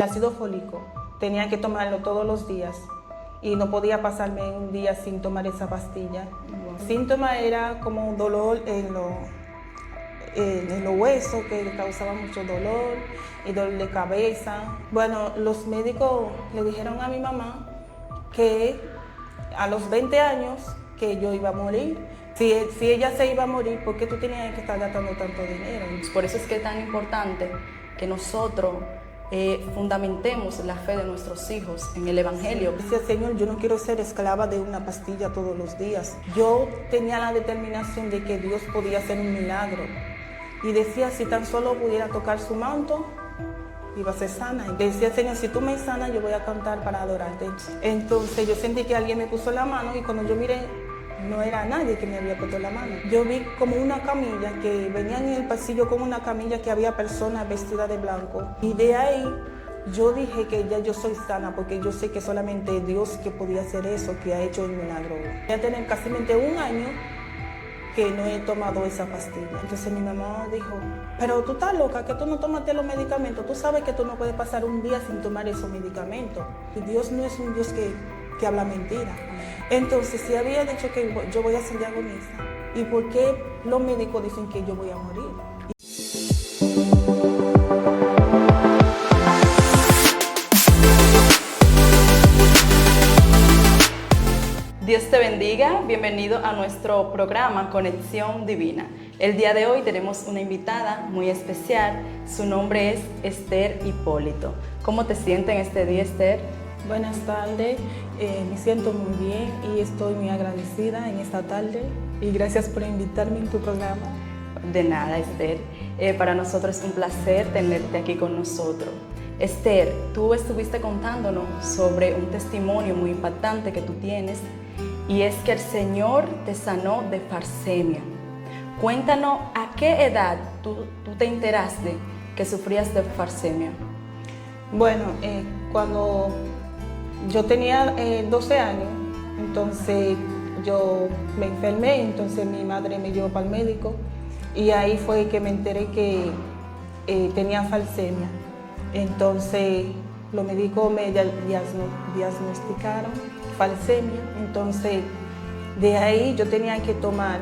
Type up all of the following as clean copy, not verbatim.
El ácido fólico tenía que tomarlo todos los días y no podía pasarme un día sin tomar esa pastilla. El síntoma era como un dolor en los huesos, que causaba mucho dolor y dolor de cabeza. Bueno, los médicos le dijeron a mi mamá que a los 20 años que yo iba a morir. Si ella se iba a morir, ¿por qué tú tenías que estar gastando tanto dinero? Por eso es que es tan importante que nosotros fundamentemos la fe de nuestros hijos en el Evangelio. Decía, Señor, yo no quiero ser esclava de una pastilla todos los días. Yo tenía la determinación de que Dios podía hacer un milagro. Y decía, si tan solo pudiera tocar su manto, iba a ser sana. Y decía, Señor, si tú me sanas, yo voy a cantar para adorarte. Entonces yo sentí que alguien me puso la mano y cuando yo miré, no era nadie que me había puesto la mano. Yo vi como una camilla, que venían en el pasillo con una camilla que había personas vestidas de blanco. Y de ahí yo dije que ya yo soy sana, porque yo sé que solamente Dios que podía hacer eso, que ha hecho el milagro. Voy a tener casi un año que no he tomado esa pastilla. Entonces mi mamá dijo, pero tú estás loca, que tú no tomaste los medicamentos. Tú sabes que tú no puedes pasar un día sin tomar esos medicamentos. Y Dios no es un Dios que habla mentira. Entonces, si había dicho que yo voy a ser diagonista, ¿y por qué los médicos dicen que yo voy a morir? Dios te bendiga, bienvenido a nuestro programa Conexión Divina. El día de hoy tenemos una invitada muy especial, su nombre es Esther Hipólito. ¿Cómo te sientes en este día, Esther? Buenas tardes, me siento muy bien y estoy muy agradecida en esta tarde y gracias por invitarme en tu programa. De nada, Esther. Para nosotros es un placer tenerte aquí con nosotros. Esther, tú estuviste contándonos sobre un testimonio muy impactante que tú tienes y es que el Señor te sanó de farsemia. Cuéntanos a qué edad tú te enteraste que sufrías de farsemia. Bueno, cuando yo tenía 12 años, entonces yo me enfermé, entonces mi madre me llevó para el médico y ahí fue que me enteré que tenía falsemia. Entonces los médicos me diagnosticaron falsemia, entonces de ahí yo tenía que tomar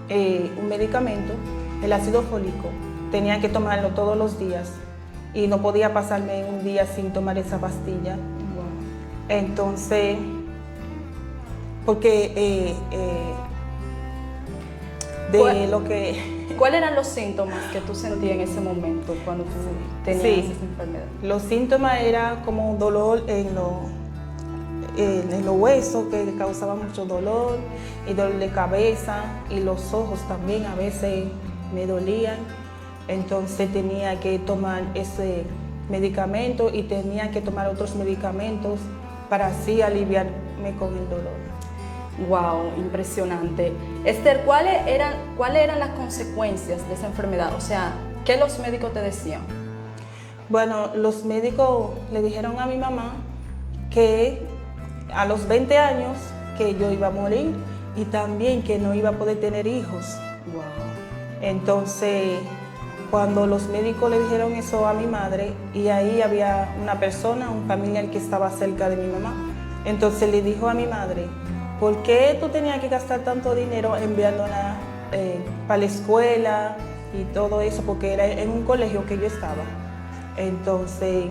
un medicamento, el ácido fólico, tenía que tomarlo todos los días y no podía pasarme un día sin tomar esa pastilla. Entonces, porque ¿Cuáles eran los síntomas que tú sentías en ese momento cuando tú tenías esa enfermedad? Los síntomas eran como dolor en los huesos, que causaba mucho dolor, y dolor de cabeza, y los ojos también a veces me dolían. Entonces tenía que tomar ese medicamento y tenía que tomar otros medicamentos para así aliviarme con el dolor. Wow, impresionante. Esther, ¿cuáles eran las consecuencias de esa enfermedad? O sea, ¿qué los médicos te decían? Bueno, los médicos le dijeron a mi mamá que a los 20 años que yo iba a morir y también que no iba a poder tener hijos. Wow. Entonces, cuando los médicos le dijeron eso a mi madre, y ahí había una persona, un familiar que estaba cerca de mi mamá, entonces le dijo a mi madre, ¿por qué tú tenías que gastar tanto dinero enviándola para la escuela y todo eso? Porque era en un colegio que yo estaba. Entonces,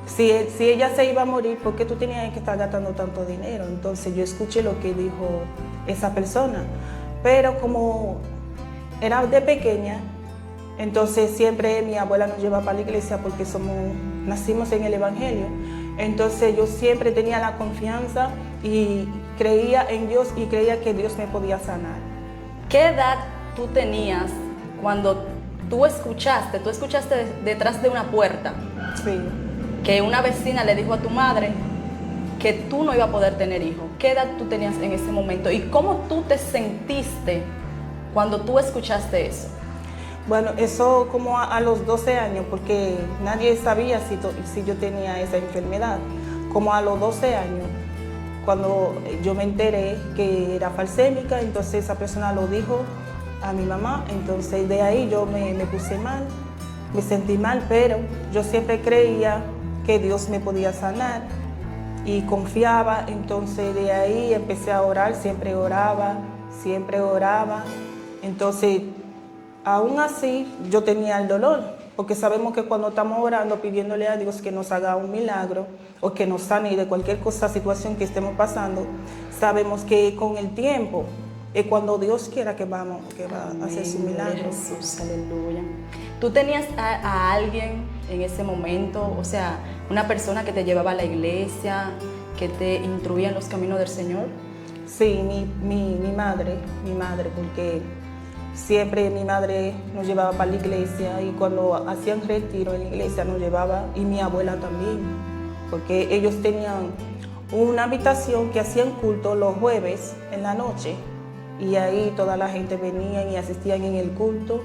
si ella se iba a morir, ¿por qué tú tenías que estar gastando tanto dinero? Entonces yo escuché lo que dijo esa persona, pero como era de pequeña, entonces siempre mi abuela nos lleva para la iglesia porque nacimos en el Evangelio. Entonces yo siempre tenía la confianza y creía en Dios y creía que Dios me podía sanar. ¿Qué edad tú tenías cuando tú escuchaste detrás de una puerta? Sí. Que una vecina le dijo a tu madre que tú no ibas a poder tener hijos. ¿Qué edad tú tenías en ese momento? ¿Y cómo tú te sentiste cuando tú escuchaste eso? Bueno, eso como a los 12 años, porque nadie sabía si yo tenía esa enfermedad. Como a los 12 años, cuando yo me enteré que era falsémica, entonces esa persona lo dijo a mi mamá, entonces de ahí yo me puse mal, me sentí mal, pero yo siempre creía que Dios me podía sanar y confiaba. Entonces de ahí empecé a orar, siempre oraba, siempre oraba. Entonces, aún así, yo tenía el dolor, porque sabemos que cuando estamos orando, pidiéndole a Dios que nos haga un milagro o que nos sane de cualquier cosa, situación que estemos pasando, sabemos que con el tiempo es cuando Dios quiera que va a hacer su milagro. Jesús, aleluya. ¿Tú tenías a alguien en ese momento, o sea, una persona que te llevaba a la iglesia, que te instruía en los caminos del Señor? Sí, mi madre, porque siempre mi madre nos llevaba para la iglesia y cuando hacían retiro en la iglesia nos llevaba, y mi abuela también, porque ellos tenían una habitación que hacían culto los jueves en la noche y ahí toda la gente venía y asistían en el culto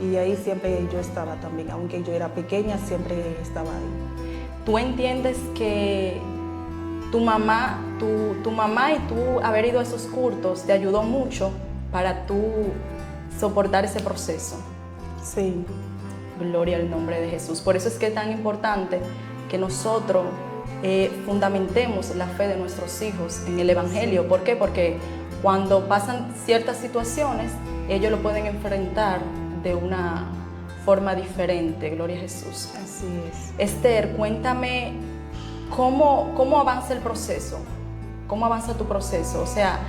y ahí siempre yo estaba también, aunque yo era pequeña, siempre estaba ahí. ¿Tú entiendes que tu mamá y tú haber ido a esos cultos te ayudó mucho para tú soportar ese proceso? Sí. Gloria al nombre de Jesús. Por eso es que es tan importante que nosotros fundamentemos la fe de nuestros hijos en el Evangelio. ¿Por qué? Porque cuando pasan ciertas situaciones, ellos lo pueden enfrentar de una forma diferente. Gloria a Jesús. Así es. Esther, cuéntame cómo avanza el proceso. ¿Cómo avanza tu proceso? O sea,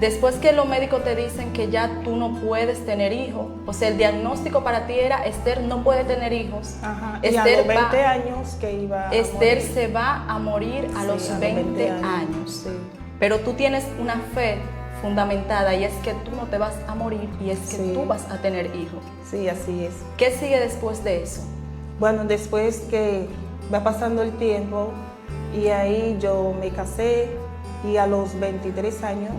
después que los médicos te dicen que ya tú no puedes tener hijos, o sea, el diagnóstico para ti era Esther no puede tener hijos. Ajá. Esther y a los 20 años que iba a Esther morir. se va a morir a los 20 años. Sí. Pero tú tienes una fe fundamentada y es que tú no te vas a morir y es que Sí. tú vas a tener hijos. Sí, así es. ¿Qué sigue después de eso? Bueno, después que va pasando el tiempo y ahí yo me casé y a los 23 años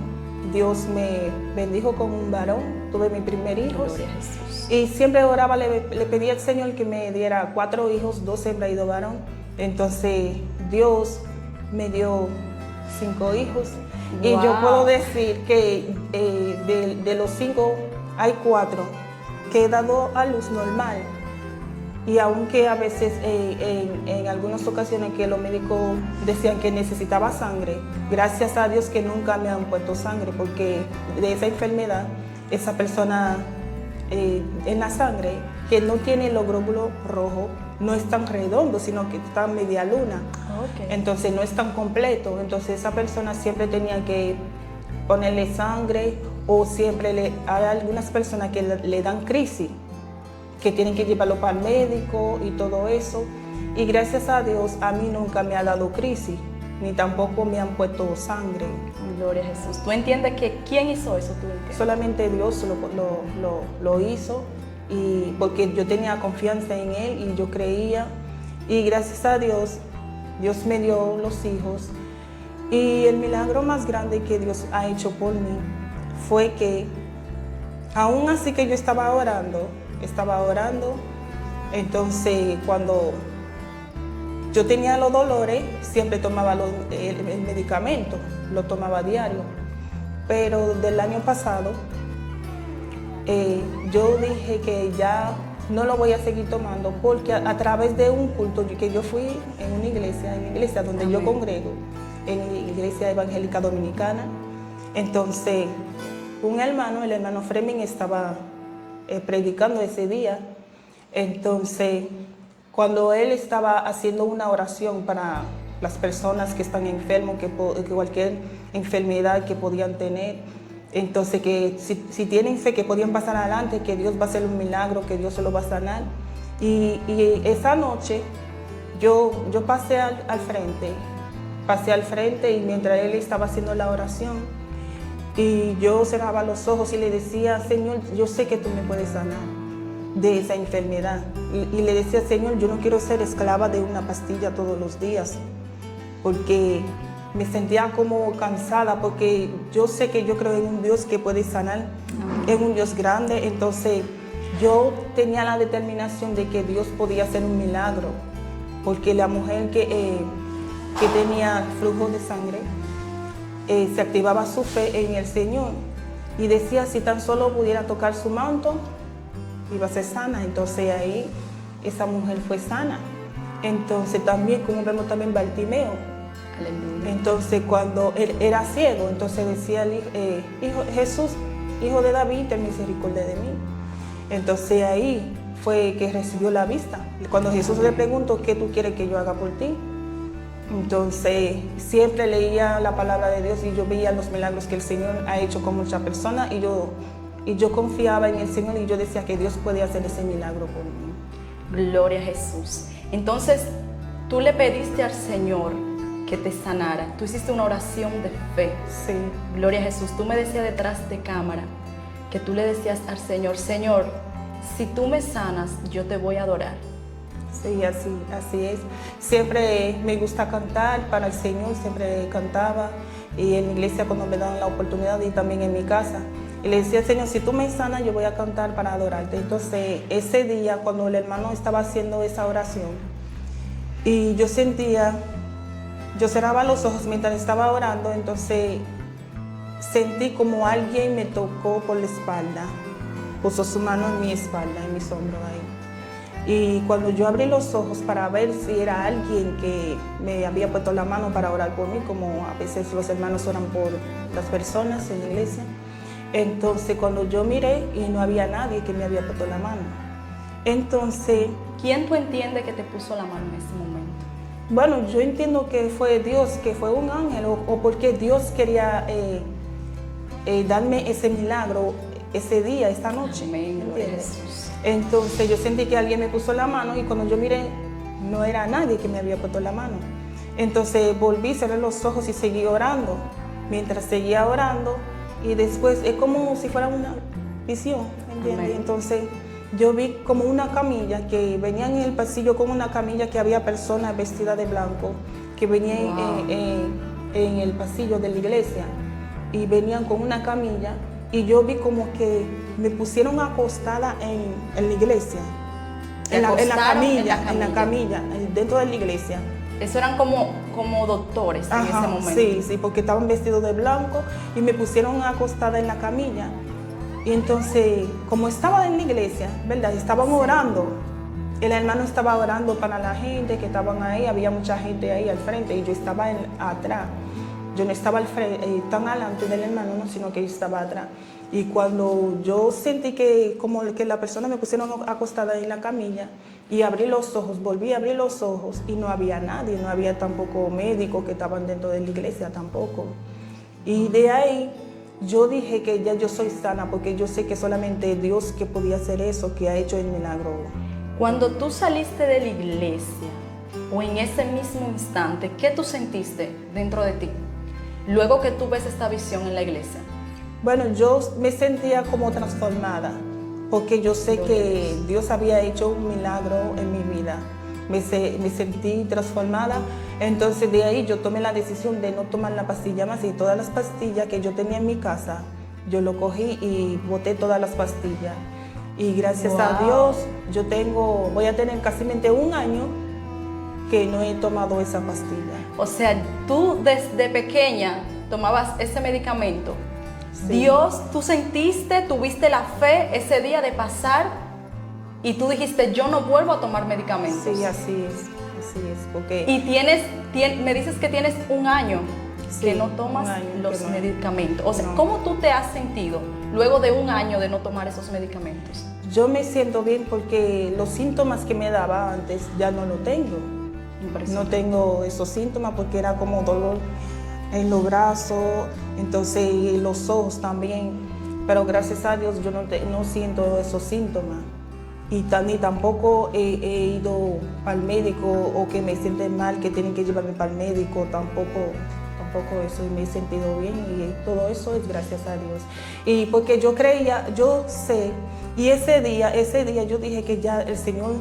Dios me bendijo con un varón, tuve mi primer hijo. Gloria a Jesús. Y siempre oraba, le pedía al Señor que me diera 4 hijos, 2 hembras y 2 varón. Entonces Dios me dio 5 hijos. Y yo Wow. puedo decir que de los 5 hay 4 que he dado a luz normal. Y aunque a veces en algunas ocasiones que los médicos decían que necesitaba sangre, gracias a Dios que nunca me han puesto sangre, porque de esa enfermedad, esa persona en la sangre que no tiene los glóbulos rojos, no es tan redondo, sino que está media luna. Okay. Entonces no es tan completo. Entonces esa persona siempre tenía que ponerle sangre o siempre hay algunas personas que le dan crisis, que tienen que llevarlo para el médico y todo eso. Y gracias a Dios a mí nunca me ha dado crisis, ni tampoco me han puesto sangre. Gloria a Jesús. ¿Tú entiendes que quién hizo eso? ¿Tú entiendes? Solamente Dios lo hizo, y porque yo tenía confianza en Él y yo creía. Y gracias a Dios, Dios me dio los hijos. Y el milagro más grande que Dios ha hecho por mí fue que, aún así que yo estaba orando, entonces cuando yo tenía los dolores, siempre tomaba el medicamento, lo tomaba a diario. Pero del año pasado, yo dije que ya no lo voy a seguir tomando, porque a través de un culto que yo fui en una iglesia donde Amén. yo congrego, en la Iglesia Evangélica Dominicana, entonces un hermano, el hermano Fremen, estaba predicando ese día. Entonces, cuando él estaba haciendo una oración para las personas que están enfermos, que cualquier enfermedad que podían tener, entonces que si tienen fe que podían pasar adelante, que Dios va a hacer un milagro, que Dios se lo va a sanar. Y esa noche yo pasé al frente y mientras él estaba haciendo la oración, y yo cerraba los ojos y le decía: Señor, yo sé que tú me puedes sanar de esa enfermedad. Y le decía: Señor, yo no quiero ser esclava de una pastilla todos los días, porque me sentía como cansada, porque yo sé que yo creo en un Dios que puede sanar, en un Dios grande. Entonces yo tenía la determinación de que Dios podía hacer un milagro, porque la mujer que tenía flujo de sangre, se activaba su fe en el Señor y decía: si tan solo pudiera tocar su manto, iba a ser sana. Entonces ahí esa mujer fue sana. Entonces también, como vemos también Bartimeo, Aleluya. entonces cuando él era ciego, entonces decía Jesús, hijo de David, ten misericordia de mí. Entonces ahí fue que recibió la vista. Cuando Jesús le preguntó, ¿qué tú quieres que yo haga por ti? Entonces siempre leía la palabra de Dios y yo veía los milagros que el Señor ha hecho con muchas personas y yo confiaba en el Señor y yo decía que Dios puede hacer ese milagro por mí. Gloria a Jesús. Entonces, tú le pediste al Señor que te sanara. Tú hiciste una oración de fe. Sí. Gloria a Jesús. Tú me decías detrás de cámara que tú le decías al Señor, Señor, si tú me sanas, yo te voy a adorar. Sí, así es. Siempre me gusta cantar para el Señor, siempre cantaba. Y en la iglesia cuando me dan la oportunidad y también en mi casa. Y le decía, Señor, si tú me sanas, yo voy a cantar para adorarte. Entonces, ese día, cuando el hermano estaba haciendo esa oración, y yo sentía, yo cerraba los ojos mientras estaba orando, entonces sentí como alguien me tocó por la espalda, puso su mano en mi espalda, en mis hombros ahí. Y cuando yo abrí los ojos para ver si era alguien que me había puesto la mano para orar por mí, como a veces los hermanos oran por las personas en la iglesia, entonces cuando yo miré y no había nadie que me había puesto la mano. Entonces, ¿quién tú entiendes que te puso la mano en ese momento? Bueno, yo entiendo que fue Dios, que fue un ángel, o porque Dios quería darme ese milagro ese día, esta noche. Amén, gloria a ¿entiendes? Jesús. Entonces yo sentí que alguien me puso la mano y cuando yo miré, no era nadie que me había puesto la mano. Entonces volví, cerré los ojos y seguí orando. Mientras seguía orando, y después es como si fuera una visión, ¿entiendes? Amén. Entonces yo vi como una camilla, que venía en el pasillo con una camilla que había personas vestidas de blanco, que venían Wow. en el pasillo de la iglesia, y venían con una camilla, y yo vi como que me pusieron acostada en la iglesia, ¿Te en la acostaron camilla, dentro de la iglesia. Eso eran como doctores en ese momento. Sí, porque estaban vestidos de blanco y me pusieron acostada en la camilla. Y entonces, como estaba en la iglesia, ¿verdad? Estaban orando. El hermano estaba orando para la gente que estaban ahí, había mucha gente ahí al frente y yo estaba atrás. Yo no estaba tan adelante del hermano, no, sino que yo estaba atrás. Y cuando yo sentí que como que la persona me pusieron acostada en la camilla y abrí los ojos, volví a abrir los ojos y no había nadie, no había tampoco médicos que estaban dentro de la iglesia tampoco. Y de ahí yo dije que ya yo soy sana porque yo sé que solamente Dios que podía hacer eso, que ha hecho el milagro. Cuando tú saliste de la iglesia o en ese mismo instante, ¿qué tú sentiste dentro de ti? Luego que tú ves esta visión en la iglesia. Bueno, yo me sentía como transformada, porque yo sé que Dios había hecho un milagro en mi vida. Me sentí transformada, entonces de ahí yo tomé la decisión de no tomar la pastilla más y todas las pastillas que yo tenía en mi casa, yo lo cogí y boté todas las pastillas. Y gracias a Dios, voy a tener casi un año que no he tomado esa pastilla. O sea, tú desde pequeña tomabas ese medicamento. Sí. Dios, tú tuviste la fe ese día de pasar y tú dijiste, yo no vuelvo a tomar medicamentos. Sí, así es, porque... Y me dices que tienes un año Sí, que no tomas los no. medicamentos. O sea, No. ¿cómo tú te has sentido luego de un año de no tomar esos medicamentos? Yo me siento bien porque los síntomas que me daba antes ya no lo tengo. No Impresionante. tengo esos síntomas porque era como dolor en los brazos, entonces y los ojos también. Pero gracias a Dios yo no siento esos síntomas. Y ni tampoco he ido al médico o que me sienten mal, que tienen que llevarme para el médico, tampoco eso, y me he sentido bien y todo eso es gracias a Dios. Y porque yo sé, y ese día yo dije que ya el Señor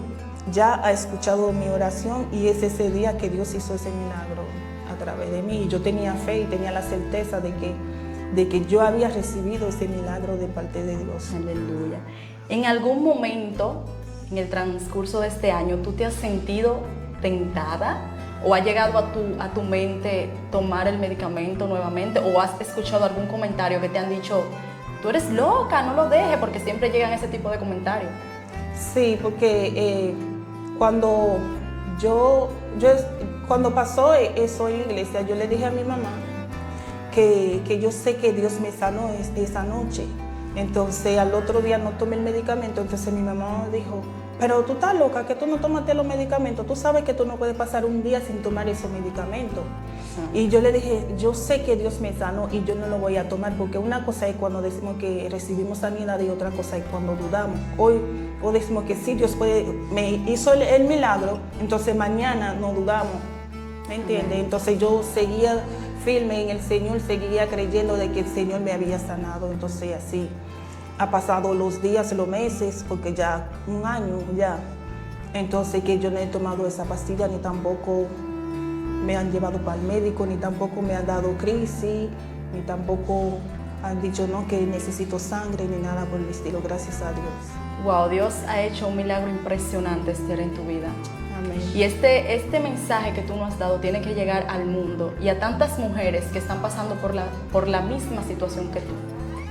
ya ha escuchado mi oración y es ese día que Dios hizo ese milagro a través de mí. Y yo tenía fe y tenía la certeza de que yo había recibido ese milagro de parte de Dios. Aleluya. ¿En algún momento en el transcurso de este año tú te has sentido tentada o ha llegado a tu mente tomar el medicamento nuevamente o has escuchado algún comentario que te han dicho, tú eres loca, no lo dejes, porque siempre llegan ese tipo de comentarios? Sí, porque cuando yo cuando pasó eso en la iglesia, yo le dije a mi mamá que yo sé que Dios me sanó esa noche. Entonces al otro día no tomé el medicamento, entonces mi mamá dijo, pero tú estás loca, que tú no tomaste los medicamentos, tú sabes que tú no puedes pasar un día sin tomar esos medicamentos. Y yo le dije, yo sé que Dios me sanó y yo no lo voy a tomar, porque una cosa es cuando decimos que recibimos sanidad y otra cosa es cuando dudamos. Hoy decimos que sí, Dios me hizo el milagro, entonces mañana no dudamos, ¿me entiendes? Entonces yo seguía firme en el Señor, seguía creyendo de que el Señor me había sanado. Entonces así ha pasado los días, los meses, porque ya un año ya. Entonces que yo no he tomado esa pastilla, ni tampoco me han llevado para el médico, ni tampoco me han dado crisis, ni tampoco han dicho no, que necesito sangre, ni nada por el estilo, gracias a Dios. Wow, Dios ha hecho un milagro impresionante, Esther, en tu vida. Amén. Y este mensaje que tú nos has dado tiene que llegar al mundo y a tantas mujeres que están pasando por la misma situación que tú.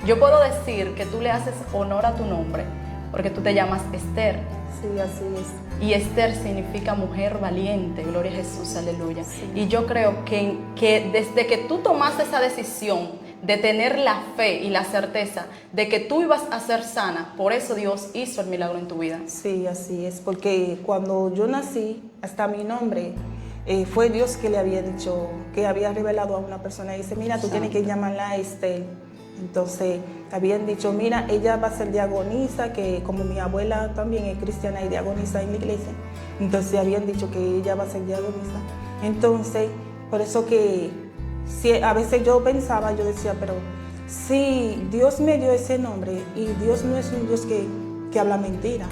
Yo puedo decir que tú le haces honor a tu nombre, porque tú te llamas Esther. Sí, así es. Y Esther significa mujer valiente, gloria a Jesús, aleluya. Sí. Y yo creo que desde que tú tomaste esa decisión de tener la fe y la certeza de que tú ibas a ser sana, por eso Dios hizo el milagro en tu vida. Sí, así es, porque cuando yo nací, hasta mi nombre, fue Dios que le había dicho, que había revelado a una persona y dice, mira, tú tienes que llamarla Esther. Entonces habían dicho, mira, ella va a ser diagonisa, que como mi abuela también es cristiana y diagonisa en la iglesia, entonces habían dicho que ella va a ser diagonisa. Entonces, por eso que si a veces yo pensaba, yo decía, pero si Dios me dio ese nombre y Dios no es un Dios que habla mentira,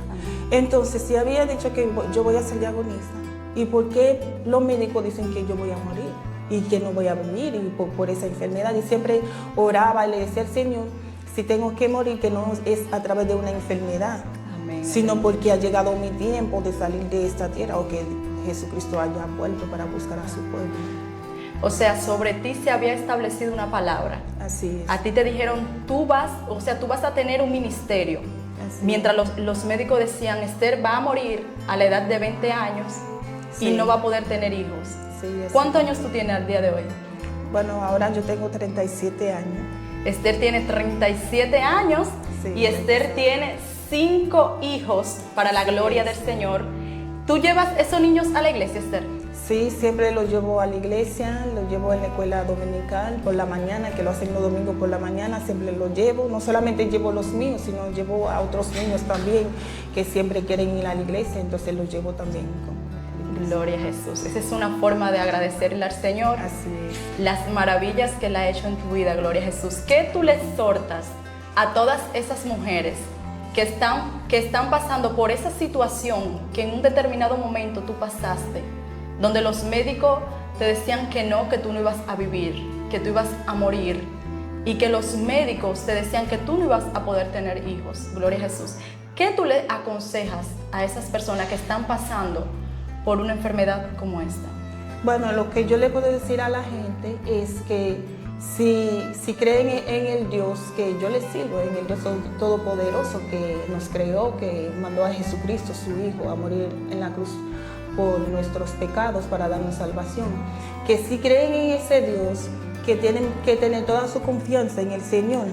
entonces si había dicho que yo voy a ser diagonisa, ¿y por qué los médicos dicen que yo voy a morir y que no voy a vivir y por esa enfermedad? Y siempre oraba y le decía al Señor, si tengo que morir, que no es a través de una enfermedad, Amén. sino porque ha llegado mi tiempo de salir de esta tierra, o que Jesucristo haya vuelto para buscar a su pueblo. O sea, sobre ti se había establecido una palabra. Así es. A ti te dijeron, tú vas a tener un ministerio. Así Mientras los médicos decían, Esther va a morir a la edad de 20 años y Sí. no va a poder tener hijos. Sí, así. ¿Cuántos años tú tienes al día de hoy? Bueno, ahora yo tengo 37 años. Esther tiene 37 años Sí, y Esther tiene 5 hijos para la gloria del Señor. ¿Tú llevas esos niños a la iglesia, Esther? Sí, siempre los llevo a la iglesia, los llevo en la escuela dominical por la mañana, que lo hacen los domingos por la mañana, siempre los llevo. No solamente llevo los míos, sino llevo a otros niños también que siempre quieren ir a la iglesia, entonces los llevo también. Gloria a Jesús. Esa es una forma de agradecerle al Señor Así es. las maravillas que Él ha hecho en tu vida, gloria a Jesús. ¿Qué tú le exhortas a todas esas mujeres que están pasando por esa situación que en un determinado momento tú pasaste, donde los médicos te decían que no, que tú no ibas a vivir, que tú ibas a morir, y que los médicos te decían que tú no ibas a poder tener hijos? Gloria a Jesús. ¿Qué tú le aconsejas a esas personas que están pasando por una enfermedad como esta? Bueno, lo que yo le puedo decir a la gente es que si creen en el Dios que yo les sirvo, en el Dios Todopoderoso que nos creó, que mandó a Jesucristo, su Hijo, a morir en la cruz por nuestros pecados para darnos salvación, que si creen en ese Dios, que tienen que tener toda su confianza en el Señor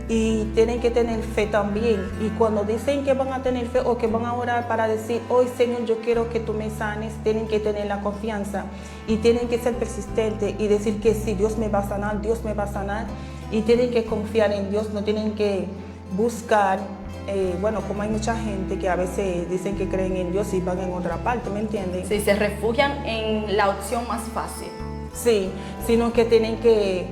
y tienen que tener fe también. Y cuando dicen que van a tener fe o que van a orar para decir, hoy Señor, yo quiero que tú me sanes, tienen que tener la confianza y tienen que ser persistentes y decir que sí, Dios me va a sanar, Dios me va a sanar, y tienen que confiar en Dios, no tienen que buscar, bueno, como hay mucha gente que a veces dicen que creen en Dios y van en otra parte, ¿me entienden? Si se refugian en la opción más fácil. Sí, sino que tienen que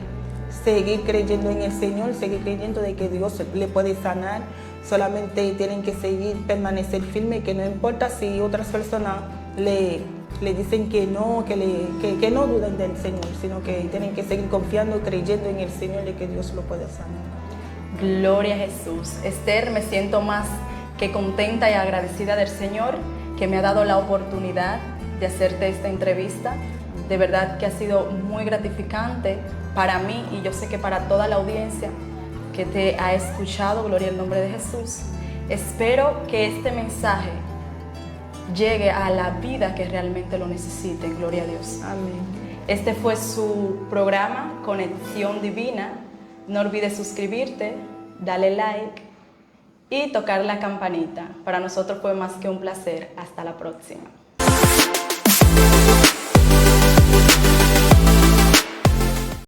seguir creyendo en el Señor, seguir creyendo de que Dios le puede sanar. Solamente tienen que seguir, permanecer firme, que no importa si otras personas le dicen que no, que no duden del Señor, sino que tienen que seguir confiando, creyendo en el Señor de que Dios lo puede sanar. Gloria a Jesús. Esther, me siento más que contenta y agradecida del Señor que me ha dado la oportunidad de hacerte esta entrevista. De verdad que ha sido muy gratificante para mí y yo sé que para toda la audiencia que te ha escuchado, gloria al nombre de Jesús. Espero que este mensaje llegue a la vida que realmente lo necesite. Gloria a Dios. Amén. Este fue su programa, Conexión Divina. No olvides suscribirte, darle like y tocar la campanita. Para nosotros fue más que un placer. Hasta la próxima.